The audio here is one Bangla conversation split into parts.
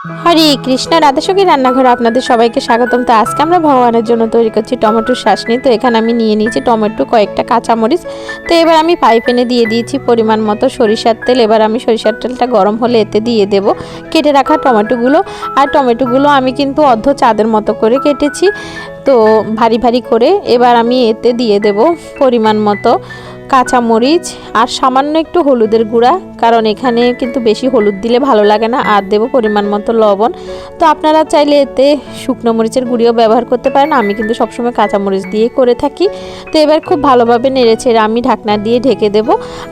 হরে কৃষ্ণ, রাধাসখী রান্নাঘরে আপনাদের সবাইকে স্বাগতম। তো আজকে আমরা ভগবানের জন্য তৈরি করছি টমেটোর চাটনি। তো এখানে আমি নিয়ে নিয়েছি টমেটো, কয়েকটা কাঁচামরিচ। তো এবার আমি ফ্রাই প্যানে দিয়ে দিয়েছি পরিমাণ মতো সরিষার তেল। এবার আমি সরিষার তেলটা গরম হলে এতে দিয়ে দেব কেটে রাখা টমেটোগুলো। আর টমেটোগুলো আমি কিন্তু অর্ধ চাঁদের মতো করে কেটেছি, তো ভারী ভারী করে। এবার আমি এতে দিয়ে দেব পরিমাণ মতো কাঁচামরিচ আর সামান্য একটু হলুদের গুঁড়া, কারণ এখানে কিন্তু বেশি হলুদ দিলে ভালো লাগে না। আর দেব পরিমাণ মতো লবণ। তো আপনারা চাইলে এতে শুকনো মরিচের গুঁড়িও ব্যবহার করতে পারেন, আমি কিন্তু সবসময় কাঁচামরিচ দিয়ে করে থাকি। তো এবার খুব ভালোভাবে নেড়েচেড়ে আমি ঢাকনা দিয়ে ঢেকে দেব।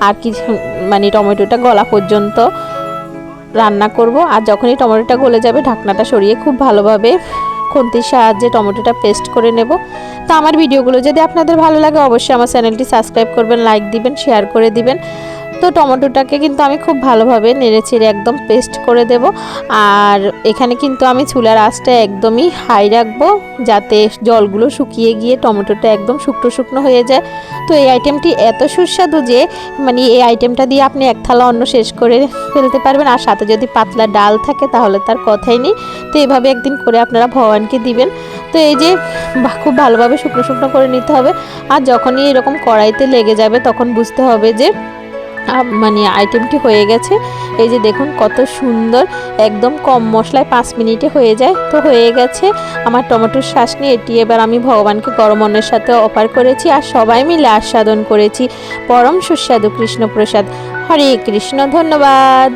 আর কিছু টমেটোটা গলা পর্যন্ত রান্না করব। আর যখনই টমেটোটা গলে যাবে ঢাকনাটা সরিয়ে খুব ভালোভাবে খুন্তির সাহায্যে টমেটোটা পেস্ট করে নেব। তো আমার ভিডিওগুলো যদি আপনাদের ভালো লাগে অবশ্যই আমার চ্যানেলটি সাবস্ক্রাইব করবেন, লাইক দিবেন, শেয়ার করে দিবেন। তো টমেটোটাকে কিন্তু আমি খুব ভালোভাবে নেড়েচেড়ে একদম পেস্ট করে দেব। আর এখানে কিন্তু আমি চুলার আঁচটা একদমই হাই রাখবো, যাতে জলগুলো শুকিয়ে গিয়ে টমেটোটা একদম শুকনো শুকনো হয়ে যায়। তো এই আইটেমটি এত সুস্বাদু যে এই আইটেমটা দিয়ে আপনি এক থালা অন্ন শেষ করে ফেলতে পারবেন। আর সাথে যদি পাতলা ডাল থাকে তাহলে তার কথাই নেই। তো এভাবে একদিন করে আপনারা ভগবানকে দিবেন। তো এই যে খুব ভালোভাবে শুকনো শুকনো করে নিতে হবে। আর যখনই এরকম কড়াইতে লেগে যাবে তখন বুঝতে হবে যে আইটেমটি হয়ে গেছে। এই যে দেখুন কত সুন্দর, একদম কম মশলায় 5 মিনিটে হয়ে যায়। তো হয়ে গেছে আমার টমেটোর চাটনি। এটি এবার আমি ভগবানকে গরম অন্নের সাথে অফার করেছি আর সবাই মিলে আস্বাদন করেছি। পরম সুস্বাদু কৃষ্ণপ্রসাদ। হরে কৃষ্ণ, ধন্যবাদ।